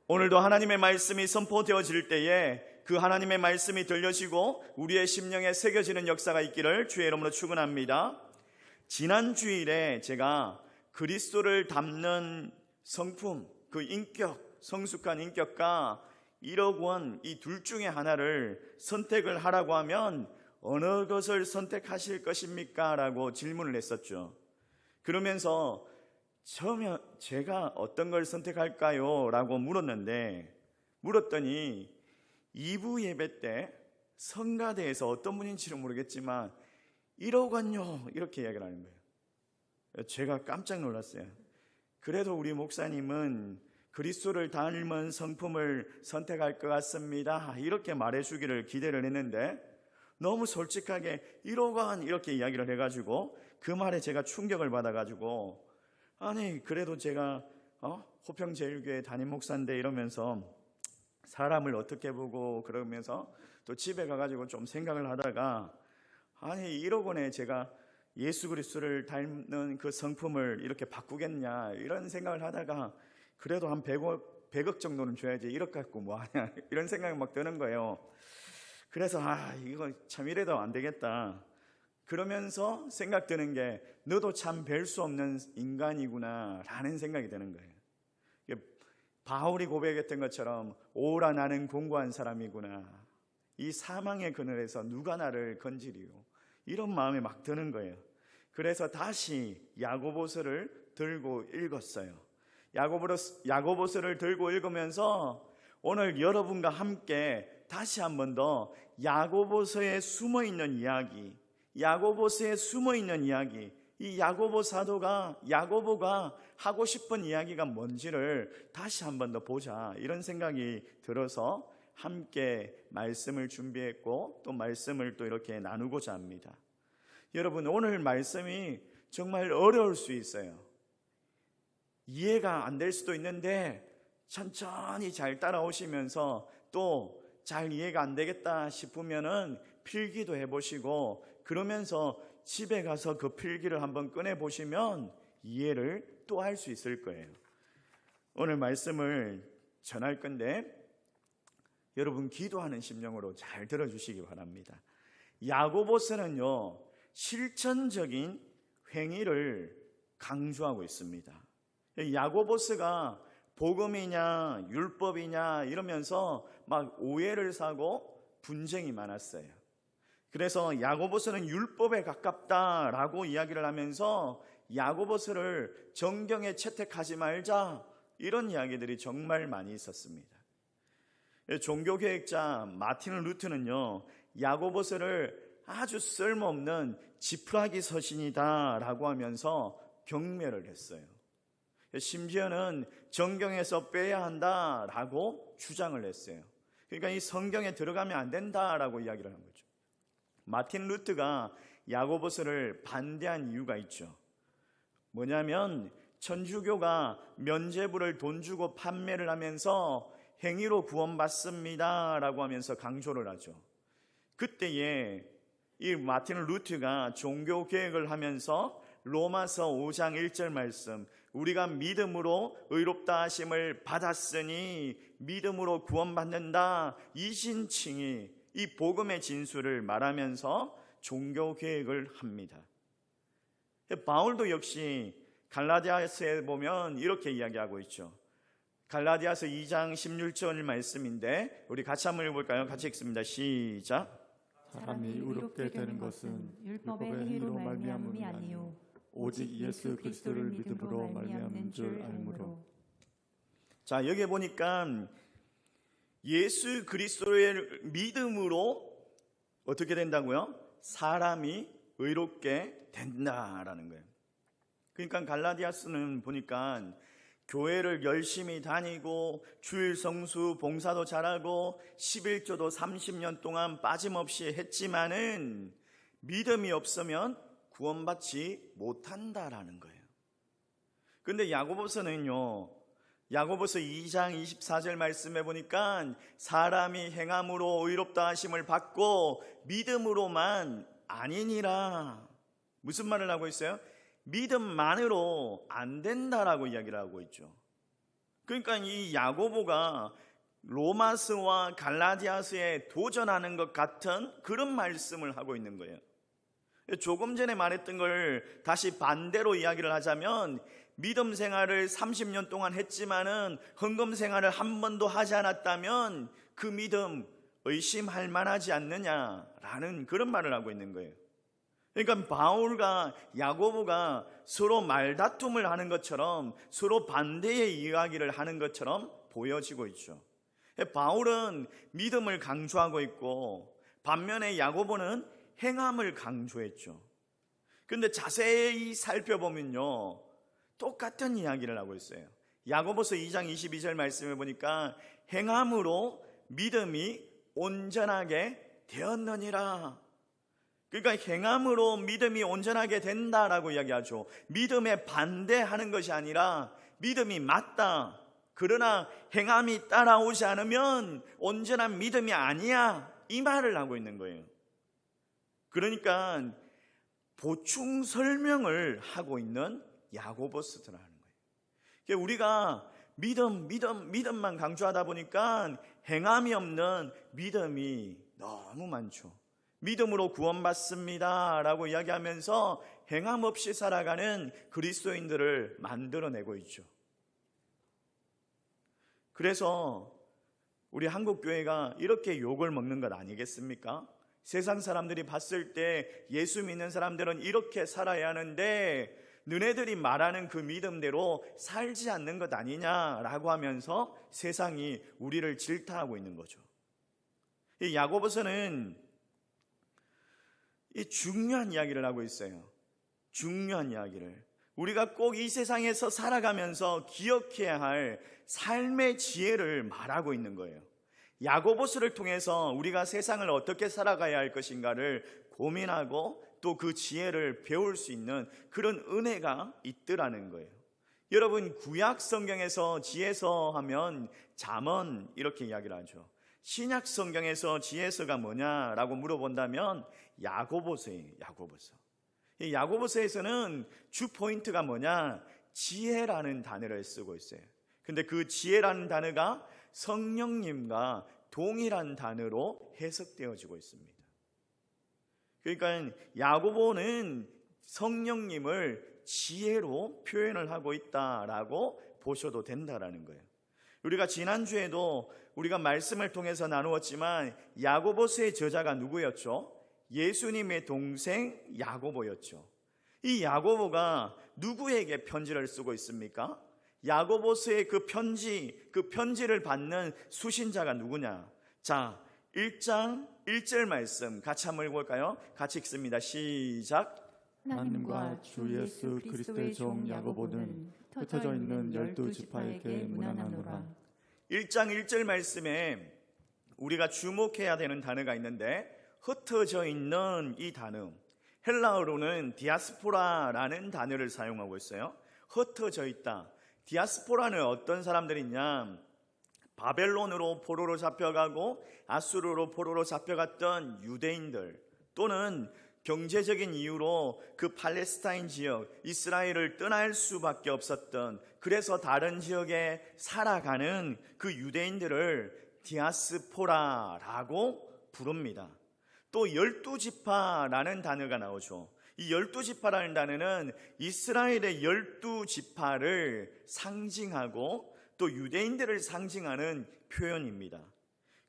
오늘도 하나님의 말씀이 선포되어질 때에 그 하나님의 말씀이 들려지고 우리의 심령에 새겨지는 역사가 있기를 주의 이름으로 축원합니다. 지난 주일에 제가 그리스도를 담는 성품, 그 인격, 성숙한 인격과 1억 원 이 둘 중에 하나를 선택을 하라고 하면 어느 것을 선택하실 것입니까? 라고 질문을 했었죠. 그러면서 처음에 제가 어떤 걸 선택할까요? 라고 물었더니 2부 예배 때 성가대에서 어떤 분인지는 모르겠지만 1억 원요 이렇게 이야기를 하는 거예요. 제가 깜짝 놀랐어요. 그래도 우리 목사님은 그리스도를 닮은 성품을 선택할 것 같습니다 이렇게 말해주기를 기대를 했는데 너무 솔직하게 1억 원 이렇게 이야기를 해가지고 그 말에 제가 충격을 받아가지고 아니 그래도 제가 호평제일교회 담임 목사인데 이러면서 사람을 어떻게 보고 그러면서 또 집에 가가지고 좀 생각을 하다가 아니 1억 원에 제가 예수 그리스도를 닮는 그 성품을 이렇게 바꾸겠냐 이런 생각을 하다가 그래도 한 100억 정도는 줘야지 1억 갖고 뭐하냐 이런 생각이 막 드는 거예요. 그래서 이거 참 이래도 안 되겠다 그러면서 생각드는 게 너도 참 뵐 수 없는 인간이구나 라는 생각이 드는 거예요. 바울이 고백했던 것처럼 오라 나는 공고한 사람이구나 이 사망의 그늘에서 누가 나를 건지리요 이런 마음이 막 드는 거예요. 그래서 다시 야고보서를 들고 읽었어요. 야고보서를 들고 읽으면서 오늘 여러분과 함께 다시 한 번 더 야고보서에 숨어있는 이야기, 이 야고보 사도가 야고보가 하고 싶은 이야기가 뭔지를 다시 한 번 더 보자 이런 생각이 들어서 함께 말씀을 준비했고 또 말씀을 또 이렇게 나누고자 합니다. 여러분 오늘 말씀이 정말 어려울 수 있어요. 이해가 안 될 수도 있는데 천천히 잘 따라오시면서 또 잘 이해가 안 되겠다 싶으면은 필기도 해보시고 그러면서 집에 가서 그 필기를 한번 꺼내보시면 이해를 또 할 수 있을 거예요. 오늘 말씀을 전할 건데 여러분 기도하는 심령으로 잘 들어주시기 바랍니다. 야고보서는요 실천적인 행위를 강조하고 있습니다. 야고보서가 복음이냐 율법이냐 이러면서 막 오해를 사고 분쟁이 많았어요. 그래서 야고보서는 율법에 가깝다라고 이야기를 하면서 야고보서를 정경에 채택하지 말자 이런 이야기들이 정말 많이 있었습니다. 종교개혁자 마틴 루트는요 야고보서를 아주 쓸모없는 지푸라기 서신이다 라고 하면서 경멸을 했어요. 심지어는 정경에서 빼야 한다라고 주장을 했어요. 그러니까 이 성경에 들어가면 안 된다라고 이야기를 한 거죠. 마틴 루트가 야고보서를 반대한 이유가 있죠. 뭐냐면 천주교가 면죄부를 돈 주고 판매를 하면서 행위로 구원받습니다 라고 하면서 강조를 하죠. 그때에 이 마틴 루트가 종교개혁을 하면서 로마서 5장 1절 말씀 우리가 믿음으로 의롭다 하심을 받았으니 믿음으로 구원받는다 이 신칭이 이 복음의 진수를 말하면서 종교개혁을 합니다. 바울도 역시 갈라디아서에 보면 이렇게 이야기하고 있죠. 갈라디아서 2장 16절 말씀인데 우리 같이 한번 읽어볼까요? 같이 읽습니다. 시작. 사람이 의롭게 되는 것은 율법의 행위로 말미암음이 아니요 오직 예수 그리스도를 믿음으로 말미암는 줄 알므로. 자 여기 보니까 예수 그리스도의 믿음으로 어떻게 된다고요? 사람이 의롭게 된다라는 거예요. 그러니까 갈라디아서는 보니까 교회를 열심히 다니고 주일 성수 봉사도 잘하고 11조도 30년 동안 빠짐없이 했지만은 믿음이 없으면 구원받지 못한다라는 거예요. 그런데 야고보서는요 야고보서 2장 24절 말씀해 보니까 사람이 행함으로 의롭다 하심을 받고 믿음으로만 아니니라. 무슨 말을 하고 있어요? 믿음만으로 안 된다라고 이야기를 하고 있죠. 그러니까 이 야고보가 로마서와 갈라디아서에 도전하는 것 같은 그런 말씀을 하고 있는 거예요. 조금 전에 말했던 걸 다시 반대로 이야기를 하자면, 믿음 생활을 30년 동안 했지만은 헌금 생활을 한 번도 하지 않았다면 그 믿음 의심할 만하지 않느냐라는 그런 말을 하고 있는 거예요. 그러니까 바울과 야고보가 서로 말다툼을 하는 것처럼, 서로 반대의 이야기를 하는 것처럼 보여지고 있죠. 바울은 믿음을 강조하고 있고, 반면에 야고보는 행함을 강조했죠. 그런데 자세히 살펴보면요, 똑같은 이야기를 하고 있어요. 야고보서 2장 22절 말씀을 보니까 행함으로 믿음이 온전하게 되었느니라. 그러니까 행함으로 믿음이 온전하게 된다라고 이야기하죠. 믿음에 반대하는 것이 아니라 믿음이 맞다, 그러나 행함이 따라오지 않으면 온전한 믿음이 아니야, 이 말을 하고 있는 거예요. 그러니까 보충 설명을 하고 있는 야고보서라는 거예요. 우리가 믿음만 강조하다 보니까 행함이 없는 믿음이 너무 많죠. 믿음으로 구원받습니다 라고 이야기하면서 행함 없이 살아가는 그리스도인들을 만들어내고 있죠. 그래서 우리 한국교회가 이렇게 욕을 먹는 것 아니겠습니까? 세상 사람들이 봤을 때 예수 믿는 사람들은 이렇게 살아야 하는데 너네들이 말하는 그 믿음대로 살지 않는 것 아니냐라고 하면서 세상이 우리를 질타하고 있는 거죠. 이 야고보서는 이 중요한 이야기를 하고 있어요. 중요한 이야기를. 우리가 꼭 이 세상에서 살아가면서 기억해야 할 삶의 지혜를 말하고 있는 거예요. 야고보서를 통해서 우리가 세상을 어떻게 살아가야 할 것인가를 고민하고 또 그 지혜를 배울 수 있는 그런 은혜가 있더라는 거예요. 여러분, 구약 성경에서 지혜서 하면 잠언 이렇게 이야기를 하죠. 신약 성경에서 지혜서가 뭐냐라고 물어본다면 야고보서예요. 야고보서. 이 야고보서에서는 주 포인트가 뭐냐? 지혜라는 단어를 쓰고 있어요. 근데 그 지혜라는 단어가 성령님과 동일한 단어로 해석되어지고 있습니다. 그러니까 야고보는 성령님을 지혜로 표현을 하고 있다라고 보셔도 된다라는 거예요. 우리가 지난주에도 우리가 말씀을 통해서 나누었지만 야고보서의 저자가 누구였죠? 예수님의 동생 야고보였죠. 이 야고보가 누구에게 편지를 쓰고 있습니까? 야고보서의 그 편지를 받는 수신자가 누구냐? 자, 1장 1절 말씀 같이 한번 읽어볼까요? 같이 읽습니다. 시작. 하나님과 주 예수 그리스도의 종 야고보는 흩어져 있는 12지파에게 문안하노라. 1장 1절 말씀에 우리가 주목해야 되는 단어가 있는데, 흩어져 있는 이 단어, 헬라어로는 디아스포라라는 단어를 사용하고 있어요. 흩어져 있다. 디아스포라는 어떤 사람들이냐? 바벨론으로 포로로 잡혀가고 아수르로 포로로 잡혀갔던 유대인들, 또는 경제적인 이유로 그 팔레스타인 지역, 이스라엘을 떠날 수밖에 없었던, 그래서 다른 지역에 살아가는 그 유대인들을 디아스포라라고 부릅니다. 또 12지파라는 단어가 나오죠. 이 12지파라는 단어는 이스라엘의 12지파를 상징하고 또 유대인들을 상징하는 표현입니다.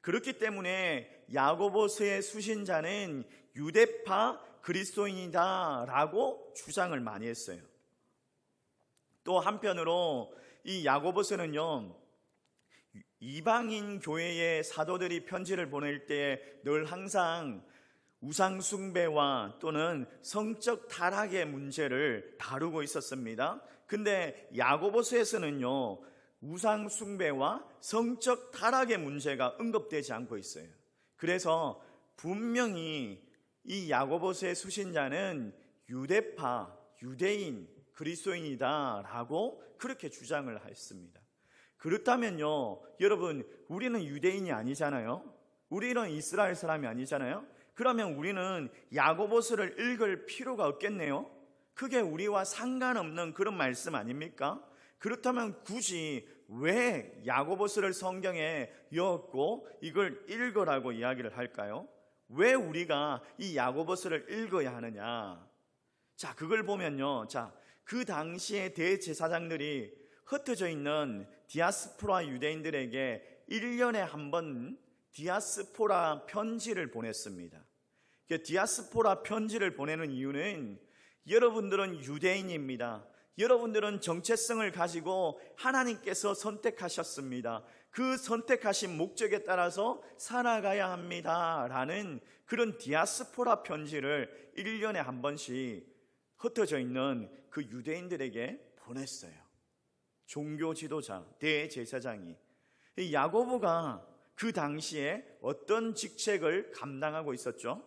그렇기 때문에 야고보서의 수신자는 유대파 그리스도인이다라고 주장을 많이 했어요. 또 한편으로 이 야고보서는요, 이방인 교회의 사도들이 편지를 보낼 때 늘 항상 우상 숭배와 또는 성적 타락의 문제를 다루고 있었습니다. 근데 야고보서에서는요, 우상 숭배와 성적 타락의 문제가 언급되지 않고 있어요. 그래서 분명히 이 야고보서의 수신자는 유대파, 유대인, 그리스도인이다라고 그렇게 주장을 했습니다. 그렇다면요, 여러분, 우리는 유대인이 아니잖아요. 우리는 이스라엘 사람이 아니잖아요. 그러면 우리는 야고보서를 읽을 필요가 없겠네요. 그게 우리와 상관없는 그런 말씀 아닙니까? 그렇다면 굳이 왜 야고보서를 성경에 넣었고 이걸 읽으라고 이야기를 할까요? 왜 우리가 이 야고보서를 읽어야 하느냐? 자, 그걸 보면요. 자, 그 당시에 대제사장들이 흩어져 있는 디아스포라 유대인들에게 1년에 한 번 디아스포라 편지를 보냈습니다. 디아스포라 편지를 보내는 이유는 여러분들은 유대인입니다. 여러분들은 정체성을 가지고 하나님께서 선택하셨습니다. 그 선택하신 목적에 따라서 살아가야 합니다. 라는 그런 디아스포라 편지를 1년에 한 번씩 흩어져 있는 그 유대인들에게 보냈어요. 종교 지도자, 대제사장이. 이 야고보가 그 당시에 어떤 직책을 감당하고 있었죠?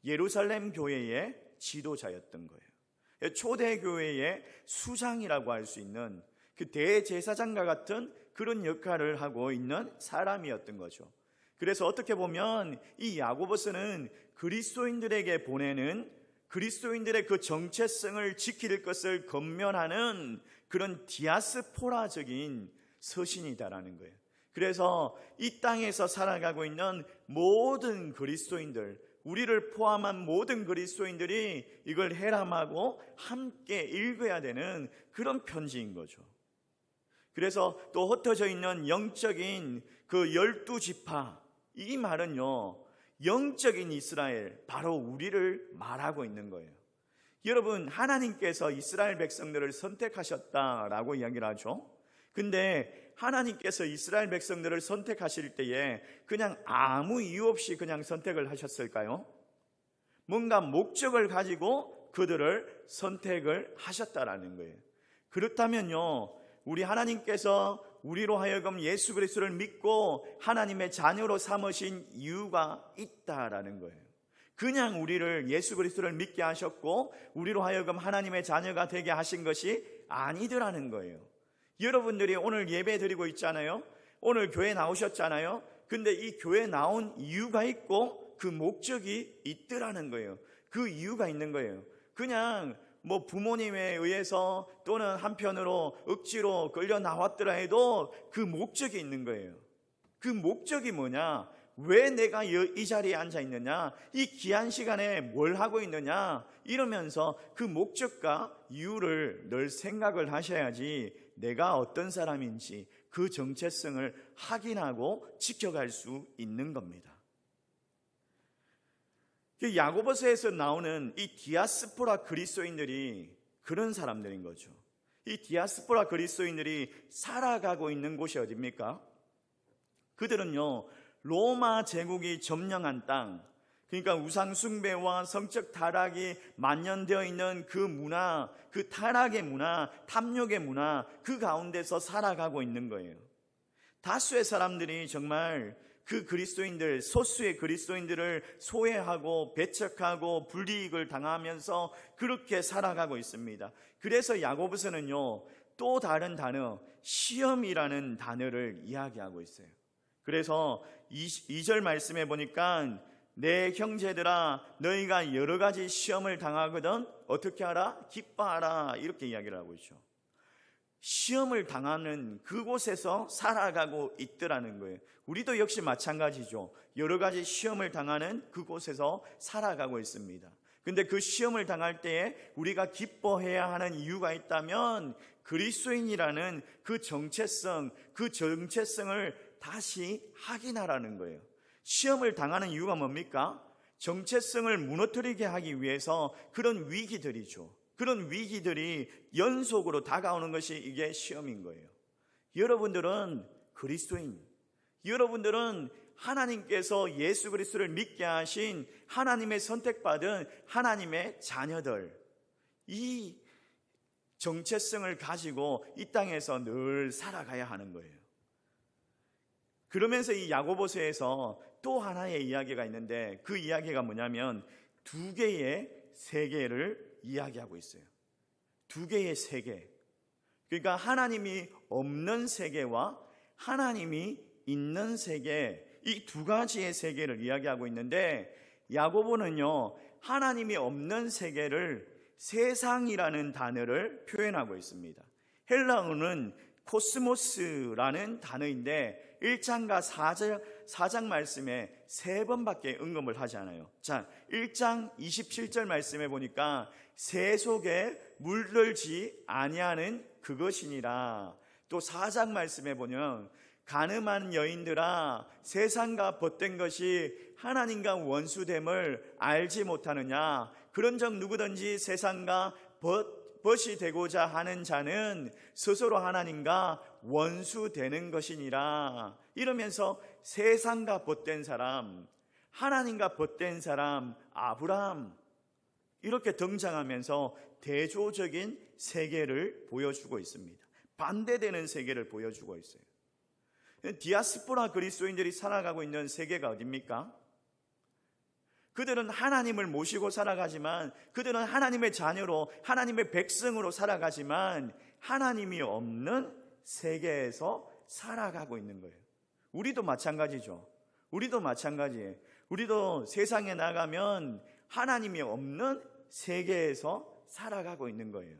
예루살렘 교회의 지도자였던 거예요. 초대교회의 수장이라고 할 수 있는 그 대제사장과 같은 그런 역할을 하고 있는 사람이었던 거죠. 그래서 어떻게 보면 이 야고보서는 그리스도인들에게 보내는 그리스도인들의 그 정체성을 지킬 것을 권면하는 그런 디아스포라적인 서신이다라는 거예요. 그래서 이 땅에서 살아가고 있는 모든 그리스도인들, 우리를 포함한 모든 그리스도인들이 이걸 해람하고 함께 읽어야 되는 그런 편지인 거죠. 그래서 또 흩어져 있는 영적인 그 12지파, 이 말은요, 영적인 이스라엘, 바로 우리를 말하고 있는 거예요. 여러분, 하나님께서 이스라엘 백성들을 선택하셨다라고 이야기를 하죠. 근데 하나님께서 이스라엘 백성들을 선택하실 때에 그냥 아무 이유 없이 그냥 선택을 하셨을까요? 뭔가 목적을 가지고 그들을 선택을 하셨다라는 거예요. 그렇다면요, 우리 하나님께서 우리로 하여금 예수 그리스도를 믿고 하나님의 자녀로 삼으신 이유가 있다라는 거예요. 그냥 우리를 예수 그리스도를 믿게 하셨고 우리로 하여금 하나님의 자녀가 되게 하신 것이 아니더라는 거예요. 여러분들이 오늘 예배 드리고 있잖아요. 오늘 교회 나오셨잖아요. 근데 이 교회 나온 이유가 있고 그 목적이 있더라는 거예요. 그 이유가 있는 거예요. 그냥 뭐 부모님에 의해서 또는 한편으로 억지로 끌려 나왔더라 해도 그 목적이 있는 거예요. 그 목적이 뭐냐? 왜 내가 이 자리에 앉아 있느냐? 이 귀한 시간에 뭘 하고 있느냐? 이러면서 그 목적과 이유를 늘 생각을 하셔야지 내가 어떤 사람인지 그 정체성을 확인하고 지켜갈 수 있는 겁니다. 야고보서에서 나오는 이 디아스포라 그리스도인들이 그런 사람들인 거죠. 이 디아스포라 그리스도인들이 살아가고 있는 곳이 어디입니까? 그들은요, 로마 제국이 점령한 땅, 그러니까 우상 숭배와 성적 타락이 만연되어 있는 그 문화, 그 타락의 문화, 탐욕의 문화, 그 가운데서 살아가고 있는 거예요. 다수의 사람들이 정말 그 그리스도인들, 소수의 그리스도인들을 소외하고 배척하고 불이익을 당하면서 그렇게 살아가고 있습니다. 그래서 야고보서는요, 또 다른 단어, 시험이라는 단어를 이야기하고 있어요. 그래서 2절 말씀해 보니까 내 형제들아 너희가 여러 가지 시험을 당하거든 어떻게 하라? 기뻐하라, 이렇게 이야기를 하고 있죠. 시험을 당하는 그곳에서 살아가고 있더라는 거예요. 우리도 역시 마찬가지죠. 여러 가지 시험을 당하는 그곳에서 살아가고 있습니다. 근데 그 시험을 당할 때에 우리가 기뻐해야 하는 이유가 있다면 그리스도인이라는 그 정체성, 그 정체성을 다시 확인하라는 거예요. 시험을 당하는 이유가 뭡니까? 정체성을 무너뜨리게 하기 위해서 그런 위기들이죠. 그런 위기들이 연속으로 다가오는 것이 이게 시험인 거예요. 여러분들은 그리스도인, 여러분들은 하나님께서 예수 그리스도를 믿게 하신 하나님의 선택받은 하나님의 자녀들, 이 정체성을 가지고 이 땅에서 늘 살아가야 하는 거예요. 그러면서 이 야고보서에서 또 하나의 이야기가 있는데 그 이야기가 뭐냐면 두 개의 세계를 이야기하고 있어요. 두 개의 세계. 그러니까 하나님이 없는 세계와 하나님이 있는 세계, 이 두 가지의 세계를 이야기하고 있는데 야고보는요, 하나님이 없는 세계를 세상이라는 단어를 표현하고 있습니다. 헬라어는 코스모스라는 단어인데 1장과 4장 말씀에 3번밖에 언급을 하지 않아요. 자, 1장 27절 말씀에 보니까 새 속에 물들지 아니하는 그것이니라. 또 4장 말씀에 보면 간음한 여인들아 세상과 벗된 것이 하나님과 원수됨을 알지 못하느냐. 그런즉 누구든지 세상과 벗이 되고자 하는 자는 스스로 하나님과 원수되는 것이니라. 이러면서 세상과 벗된 사람, 하나님과 벗된 사람 아브라함 이렇게 등장하면서 대조적인 세계를 보여주고 있습니다. 반대되는 세계를 보여주고 있어요. 디아스포라 그리스도인들이 살아가고 있는 세계가 어디입니까? 그들은 하나님을 모시고 살아가지만, 그들은 하나님의 자녀로 하나님의 백성으로 살아가지만 하나님이 없는 세계에서 살아가고 있는 거예요. 우리도 마찬가지죠. 우리도 마찬가지예요. 우리도 세상에 나가면 하나님이 없는 세계에서 살아가고 있는 거예요.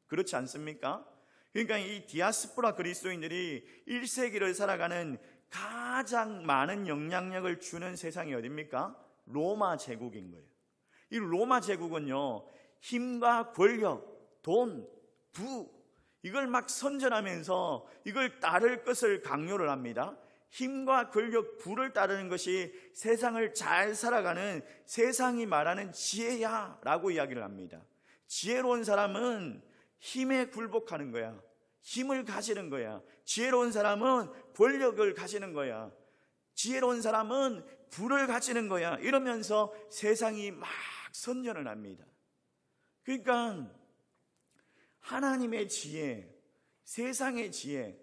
그렇지 않습니까? 그러니까 이 디아스포라 그리스도인들이 1세기를 살아가는 가장 많은 영향력을 주는 세상이 어디입니까? 로마 제국인 거예요. 이 로마 제국은요, 힘과 권력, 돈, 부 이걸 막 선전하면서 이걸 따를 것을 강요를 합니다. 힘과 권력, 부를 따르는 것이 세상을 잘 살아가는, 세상이 말하는 지혜야 라고 이야기를 합니다. 지혜로운 사람은 힘에 굴복하는 거야. 힘을 가지는 거야. 지혜로운 사람은 권력을 가지는 거야. 지혜로운 사람은 부를 가지는 거야. 이러면서 세상이 막 선전을 합니다. 그러니까 하나님의 지혜, 세상의 지혜,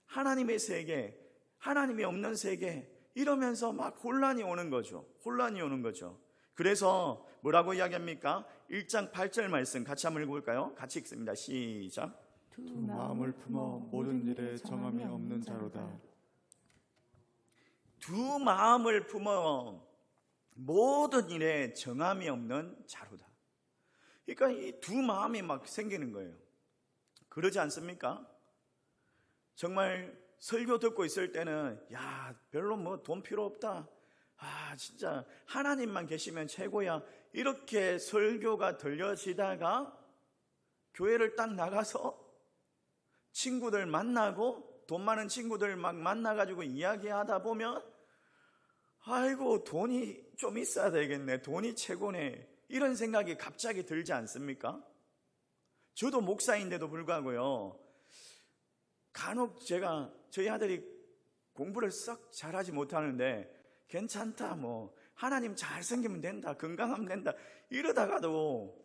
하나님의 세계, 하나님이 없는 세계, 이러면서 막 혼란이 오는 거죠. 혼란이 오는 거죠. 그래서 뭐라고 이야기합니까? 1장 8절 말씀 같이 한번 읽어볼까요? 같이 읽습니다. 시작. 두 마음을 품어 모든 일에 정함이 없는 자로다. 두 마음을 품어 모든 일에 정함이 없는 자로다. 그러니까 이 두 마음이 막 생기는 거예요. 그러지 않습니까? 정말 설교 듣고 있을 때는 야, 별로 뭐 돈 필요 없다. 아, 진짜 하나님만 계시면 최고야. 이렇게 설교가 들려지다가 교회를 딱 나가서 친구들 만나고 돈 많은 친구들 막 만나가지고 이야기하다 보면 아이고 돈이 좀 있어야 되겠네. 돈이 최고네. 이런 생각이 갑자기 들지 않습니까? 저도 목사인데도 불구하고요. 간혹 저희 아들이 공부를 썩 잘하지 못하는데 괜찮다, 뭐 하나님 잘생기면 된다, 건강하면 된다 이러다가도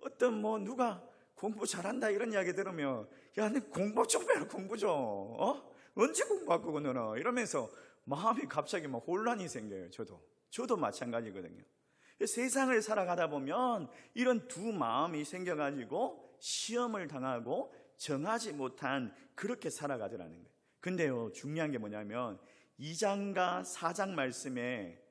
어떤 누가 공부 잘한다 이런 이야기 들으면 야, 너 공부 좀 해라, 공부 좀. 언제 공부할 거고 너는? 이러면서 마음이 갑자기 막 혼란이 생겨요. 저도 마찬가지거든요. 세상을 살아가다 보면 이런 두 마음이 생겨가지고 시험을 당하고 정하지 못한 그렇게 살아가더라는 거예요. 근데요, 중요한 게 뭐냐면 2장과 4장 말씀에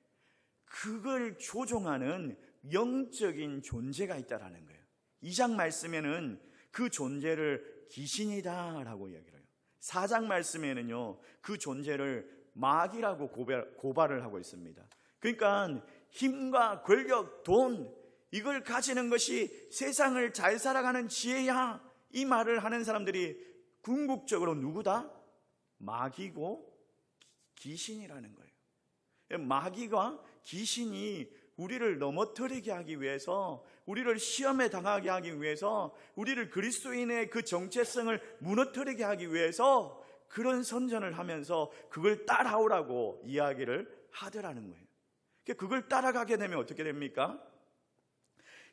그걸 조종하는 영적인 존재가 있다라는 거예요. 2장 말씀에는 그 존재를 귀신이다 라고 이야기를 해요. 4장 말씀에는요, 그 존재를 마귀라고 고발을 하고 있습니다. 그러니까 힘과 권력, 돈 이걸 가지는 것이 세상을 잘 살아가는 지혜야, 이 말을 하는 사람들이 궁극적으로 누구다? 마귀고 귀신이라는 거예요. 마귀가 귀신이 우리를 넘어뜨리게 하기 위해서, 우리를 시험에 당하게 하기 위해서, 우리를 그리스도인의 그 정체성을 무너뜨리게 하기 위해서 그런 선전을 하면서 그걸 따라오라고 이야기를 하더라는 거예요. 그걸 따라가게 되면 어떻게 됩니까?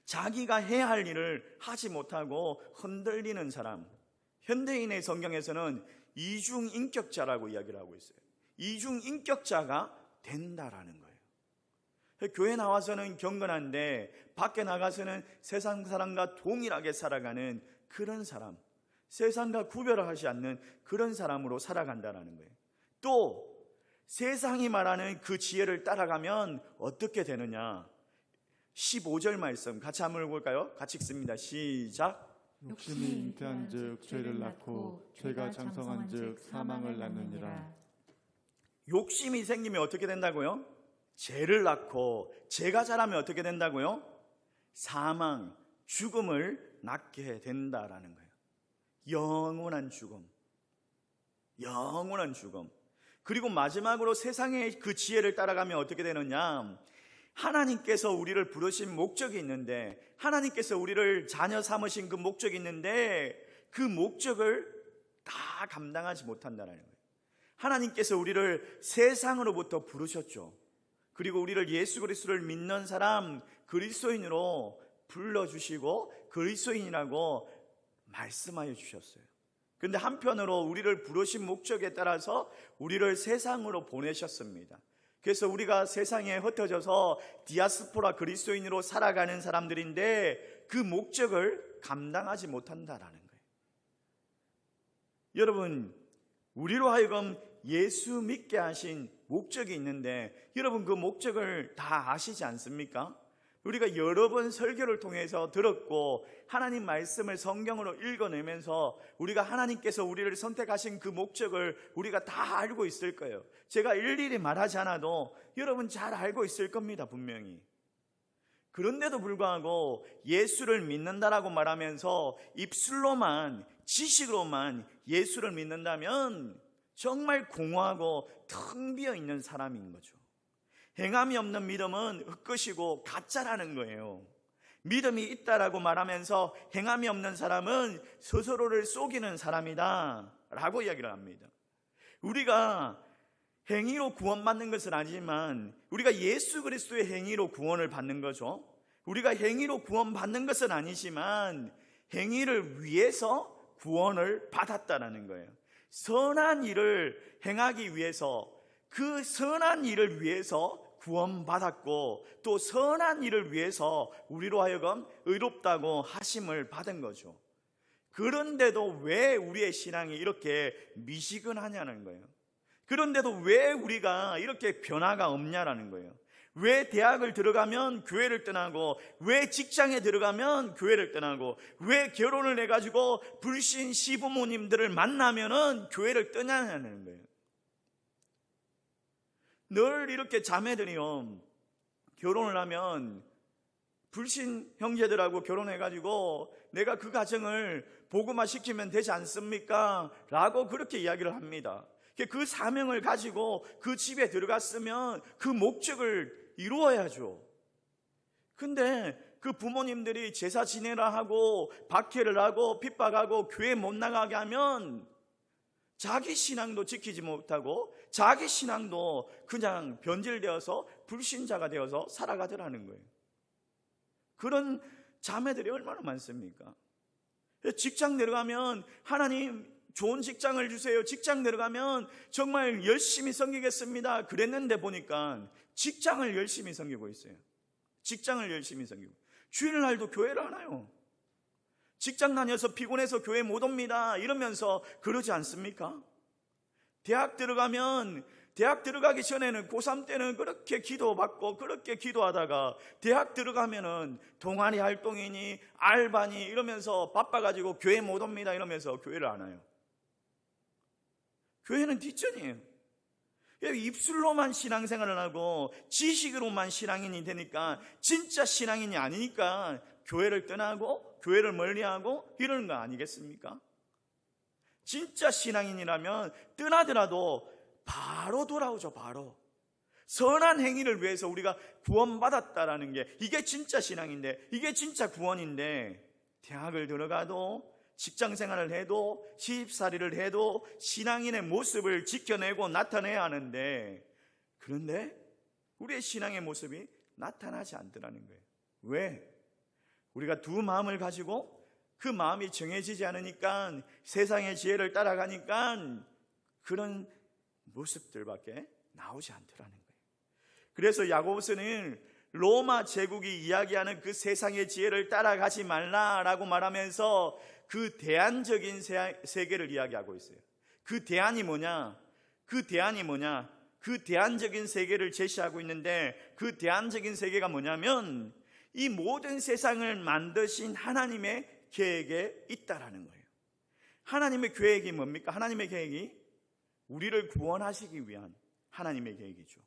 자기가 해야 할 일을 하지 못하고 흔들리는 사람, 현대인의 성경에서는 이중인격자라고 이야기를 하고 있어요. 이중인격자가 된다라는 거예요. 교회 나와서는 경건한데 밖에 나가서는 세상 사람과 동일하게 살아가는 그런 사람, 세상과 구별을 하지 않는 그런 사람으로 살아간다는 거예요. 또 세상이 말하는 그 지혜를 따라가면 어떻게 되느냐? 15절 말씀 같이 한번 볼까요? 같이 읽습니다. 시작. 욕심이 잉태한즉 죄를 낳고 죄가 장성한즉 사망을 낳느니라. 욕심이 생기면 어떻게 된다고요? 죄를 낳고 죄가 자라면 어떻게 된다고요? 사망, 죽음을 낳게 된다라는 거예요. 영원한 죽음. 영원한 죽음. 그리고 마지막으로 세상의 그 지혜를 따라가면 어떻게 되느냐? 하나님께서 우리를 부르신 목적이 있는데, 하나님께서 우리를 자녀 삼으신 그 목적이 있는데 그 목적을 다 감당하지 못한다는 거예요. 하나님께서 우리를 세상으로부터 부르셨죠. 그리고 우리를 예수 그리스도를 믿는 사람, 그리스도인으로 불러주시고 그리스도인이라고 말씀하여 주셨어요. 근데 한편으로 우리를 부르신 목적에 따라서 우리를 세상으로 보내셨습니다. 그래서 우리가 세상에 흩어져서 디아스포라 그리스도인으로 살아가는 사람들인데 그 목적을 감당하지 못한다라는 거예요. 여러분, 우리로 하여금 예수 믿게 하신 목적이 있는데 여러분 그 목적을 다 아시지 않습니까? 우리가 여러 번 설교를 통해서 들었고 하나님 말씀을 성경으로 읽어내면서 우리가 하나님께서 우리를 선택하신 그 목적을 우리가 다 알고 있을 거예요. 제가 일일이 말하지 않아도 여러분 잘 알고 있을 겁니다, 분명히. 그런데도 불구하고 예수를 믿는다라고 말하면서 입술로만, 지식으로만 예수를 믿는다면 정말 공허하고 텅 비어 있는 사람인 거죠. 행함이 없는 믿음은 헛것이고 가짜라는 거예요. 믿음이 있다라고 말하면서 행함이 없는 사람은 스스로를 속이는 사람이다 라고 이야기를 합니다. 우리가 행위로 구원받는 것은 아니지만 우리가 예수 그리스도의 행위로 구원을 받는 거죠. 우리가 행위로 구원받는 것은 아니지만 행위를 위해서 구원을 받았다라는 거예요. 선한 일을 행하기 위해서, 그 선한 일을 위해서 구원받았고 또 선한 일을 위해서 우리로 하여금 의롭다고 하심을 받은 거죠. 그런데도 왜 우리의 신앙이 이렇게 미지근하냐는 거예요. 그런데도 왜 우리가 이렇게 변화가 없냐라는 거예요. 왜 대학을 들어가면 교회를 떠나고, 왜 직장에 들어가면 교회를 떠나고, 왜 결혼을 해가지고 불신 시부모님들을 만나면은 교회를 떠나냐는 거예요. 늘 이렇게 자매들이요, 결혼을 하면 불신 형제들하고 결혼해가지고 내가 그 가정을 복음화 시키면 되지 않습니까? 라고 그렇게 이야기를 합니다. 그 사명을 가지고 그 집에 들어갔으면 그 목적을 이루어야죠. 근데 그 부모님들이 제사 지내라 하고 박해를 하고 핍박하고 교회 못 나가게 하면 자기 신앙도 지키지 못하고 자기 신앙도 그냥 변질되어서 불신자가 되어서 살아가더라는 거예요. 그런 자매들이 얼마나 많습니까? 직장 내려가면 하나님 좋은 직장을 주세요. 직장 내려가면 정말 열심히 섬기겠습니다. 그랬는데 보니까 직장을 열심히 섬기고 있어요. 직장을 열심히 섬기고, 주일날도 교회를 안 와요. 직장 다녀서 피곤해서 교회 못 옵니다 이러면서 그러지 않습니까? 대학 들어가기 전에는 고3 때는 그렇게 기도받고 그렇게 기도하다가 대학 들어가면은 동아리 활동이니 알바니 이러면서 바빠가지고 교회 못 옵니다 이러면서 교회를 안 와요. 교회는 뒷전이에요. 입술로만 신앙생활을 하고 지식으로만 신앙인이 되니까 진짜 신앙인이 아니니까 교회를 떠나고 교회를 멀리하고 이러는 거 아니겠습니까? 진짜 신앙인이라면 떠나더라도 바로 돌아오죠. 바로 선한 행위를 위해서 우리가 구원받았다라는 게 이게 진짜 신앙인데, 이게 진짜 구원인데, 대학을 들어가도 직장생활을 해도 시집살이를 해도 신앙인의 모습을 지켜내고 나타내야 하는데, 그런데 우리의 신앙의 모습이 나타나지 않더라는 거예요. 왜? 우리가 두 마음을 가지고 그 마음이 정해지지 않으니까, 세상의 지혜를 따라가니까 그런 모습들밖에 나오지 않더라는 거예요. 그래서 야고보서는 로마 제국이 이야기하는 그 세상의 지혜를 따라가지 말라라고 말하면서 그 대안적인 세계를 이야기하고 있어요. 그 대안이 뭐냐? 그 대안적인 세계를 제시하고 있는데, 그 대안적인 세계가 뭐냐면 이 모든 세상을 만드신 하나님의 계획에 있다라는 거예요. 하나님의 계획이 뭡니까? 하나님의 계획이 우리를 구원하시기 위한 하나님의 계획이죠.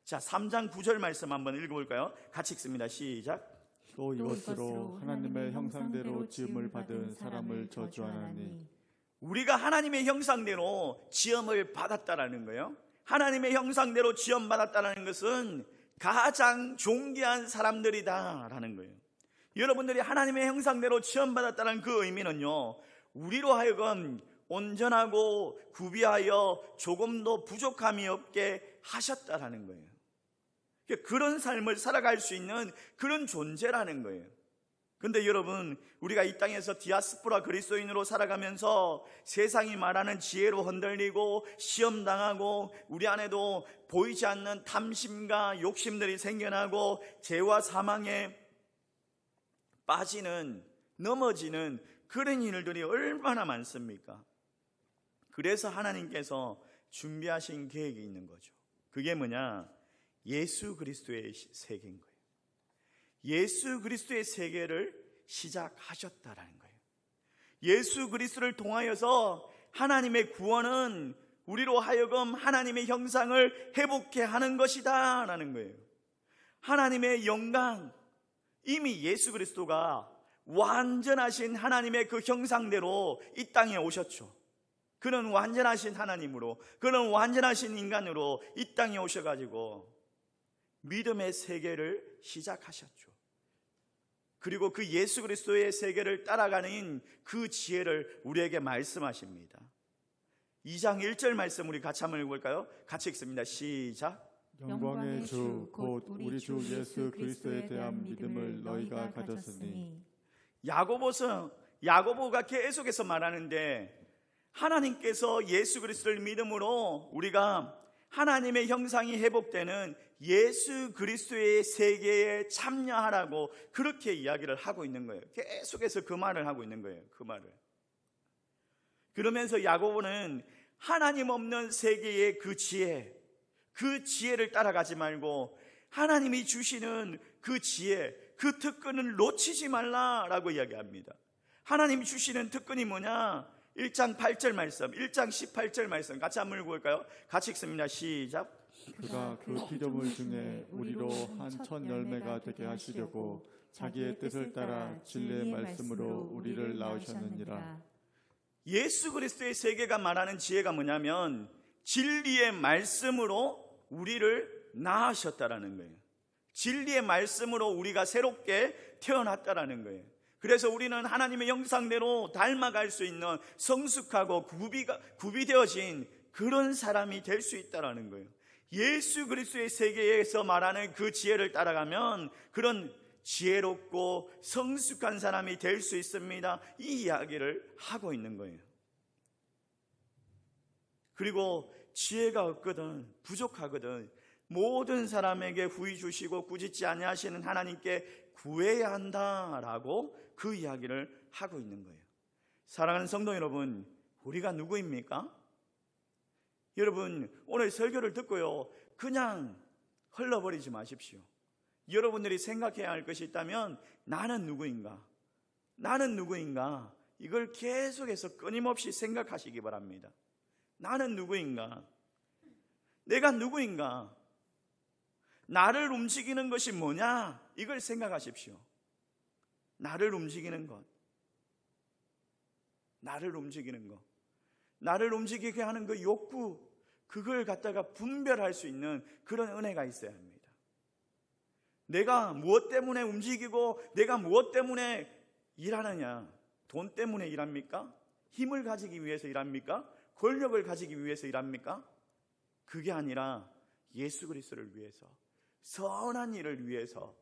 자, 3장 9절 말씀 한번 읽어볼까요? 같이 읽습니다. 시작. 또 이것으로 하나님의 형상대로 지음을 받은 사람을 저주하나니. 우리가 하나님의 형상대로 지음을 받았다라는 거예요. 하나님의 형상대로 지음받았다는 것은 가장 존귀한 사람들이다라는 거예요. 여러분들이 하나님의 형상대로 지음받았다는 그 의미는요, 우리로 하여금 온전하고 구비하여 조금도 부족함이 없게 하셨다라는 거예요. 그런 삶을 살아갈 수 있는 그런 존재라는 거예요. 근데 여러분, 우리가 이 땅에서 디아스포라 그리스도인으로 살아가면서 세상이 말하는 지혜로 흔들리고 시험당하고 우리 안에도 보이지 않는 탐심과 욕심들이 생겨나고 죄와 사망에 빠지는, 넘어지는 그런 일들이 얼마나 많습니까? 그래서 하나님께서 준비하신 계획이 있는 거죠. 그게 뭐냐? 예수 그리스도의 세계인 거예요. 예수 그리스도의 세계를 시작하셨다라는 거예요. 예수 그리스도를 통하여서 하나님의 구원은 우리로 하여금 하나님의 형상을 회복케 하는 것이다 라는 거예요. 하나님의 영광, 이미 예수 그리스도가 완전하신 하나님의 그 형상대로 이 땅에 오셨죠. 그는 완전하신 하나님으로, 그는 완전하신 인간으로 이 땅에 오셔가지고 믿음의 세계를 시작하셨죠. 그리고 그 예수 그리스도의 세계를 따라가는 그 지혜를 우리에게 말씀하십니다. 2장 1절 말씀 우리 같이 한번 읽어볼까요? 같이 읽습니다. 시작. 영광의 주 곧 우리 주 예수 그리스도에 대한 믿음을 너희가 가졌으니. 야고보가 계속해서 말하는데, 하나님께서 예수 그리스도를 믿음으로 우리가 하나님의 형상이 회복되는 예수 그리스도의 세계에 참여하라고 그렇게 이야기를 하고 있는 거예요. 계속해서 그 말을 하고 있는 거예요. 그 말을. 그러면서 야고보는 하나님 없는 세계의 그 지혜를 따라가지 말고 하나님이 주시는 그 지혜, 그 특권을 놓치지 말라라고 이야기합니다. 하나님이 주시는 특권이 뭐냐? 1장 8절 말씀, 1장 18절 말씀 같이 한번 읽어볼까요? 같이 읽습니다. 시작. 그가 그 피조물 중에 우리로 한 첫 열매가 되게 하시려고 자기의 뜻을 따라 진리의 말씀으로 우리를 낳으셨느니라. 예수 그리스도의 세계가 말하는 지혜가 뭐냐면 진리의 말씀으로 우리를 낳으셨다라는 거예요. 진리의 말씀으로 우리가 새롭게 태어났다라는 거예요. 그래서 우리는 하나님의 형상대로 닮아갈 수 있는 성숙하고 구비되어진 그런 사람이 될 수 있다라는 거예요. 예수 그리스도의 세계에서 말하는 그 지혜를 따라가면 그런 지혜롭고 성숙한 사람이 될 수 있습니다. 이 이야기를 하고 있는 거예요. 그리고 지혜가 없거든, 부족하거든 모든 사람에게 후히 주시고 꾸짖지 아니하시는 하나님께 구해야 한다라고 그 이야기를 하고 있는 거예요. 사랑하는 성도 여러분, 우리가 누구입니까? 여러분, 오늘 설교를 듣고요 그냥 흘러버리지 마십시오. 여러분들이 생각해야 할 것이 있다면 나는 누구인가? 나는 누구인가? 이걸 계속해서 끊임없이 생각하시기 바랍니다. 나는 누구인가? 내가 누구인가? 나를 움직이는 것이 뭐냐? 이걸 생각하십시오. 나를 움직이는 것, 나를 움직이는 것, 나를 움직이게 하는 그 욕구, 그걸 갖다가 분별할 수 있는 그런 은혜가 있어야 합니다. 내가 무엇 때문에 움직이고 내가 무엇 때문에 일하느냐? 돈 때문에 일합니까? 힘을 가지기 위해서 일합니까? 권력을 가지기 위해서 일합니까? 그게 아니라 예수 그리스도를 위해서, 선한 일을 위해서.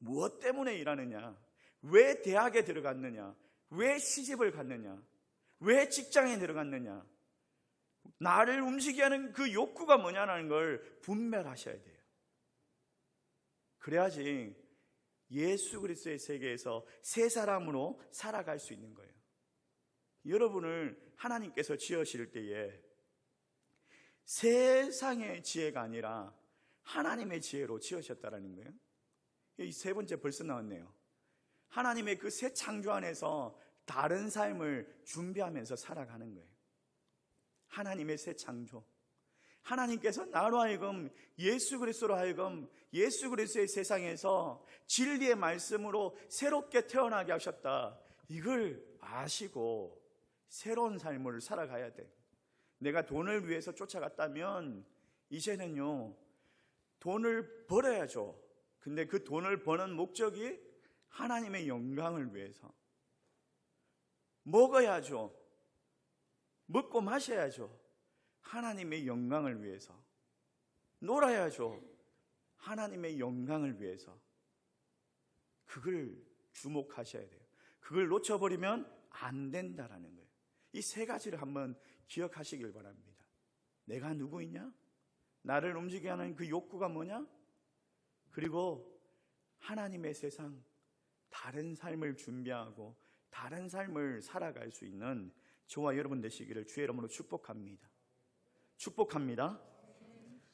무엇 때문에 일하느냐? 왜 대학에 들어갔느냐? 왜 시집을 갔느냐? 왜 직장에 들어갔느냐? 나를 움직이게 하는 그 욕구가 뭐냐는 걸 분별하셔야 돼요. 그래야지 예수 그리스도의 세계에서 새 사람으로 살아갈 수 있는 거예요. 여러분을 하나님께서 지으실 때에 세상의 지혜가 아니라 하나님의 지혜로 지으셨다라는 거예요. 이 세 번째 벌써 나왔네요. 하나님의 그 새 창조 안에서 다른 삶을 준비하면서 살아가는 거예요. 하나님의 새 창조. 하나님께서 나로 하여금 예수 그리스도로 하여금 예수 그리스도의 세상에서 진리의 말씀으로 새롭게 태어나게 하셨다. 이걸 아시고 새로운 삶을 살아가야 돼. 내가 돈을 위해서 쫓아갔다면 이제는요, 돈을 벌어야죠. 근데 그 돈을 버는 목적이 하나님의 영광을 위해서. 먹어야죠. 먹고 마셔야죠. 하나님의 영광을 위해서. 놀아야죠. 하나님의 영광을 위해서. 그걸 주목하셔야 돼요. 그걸 놓쳐버리면 안 된다라는 거예요. 이 세 가지를 한번 기억하시길 바랍니다. 내가 누구이냐? 나를 움직이게 하는 그 욕구가 뭐냐? 그리고 하나님의 세상, 다른 삶을 준비하고 다른 삶을 살아갈 수 있는 저와 여러분 되시기를 주의 이름으로 축복합니다. 축복합니다.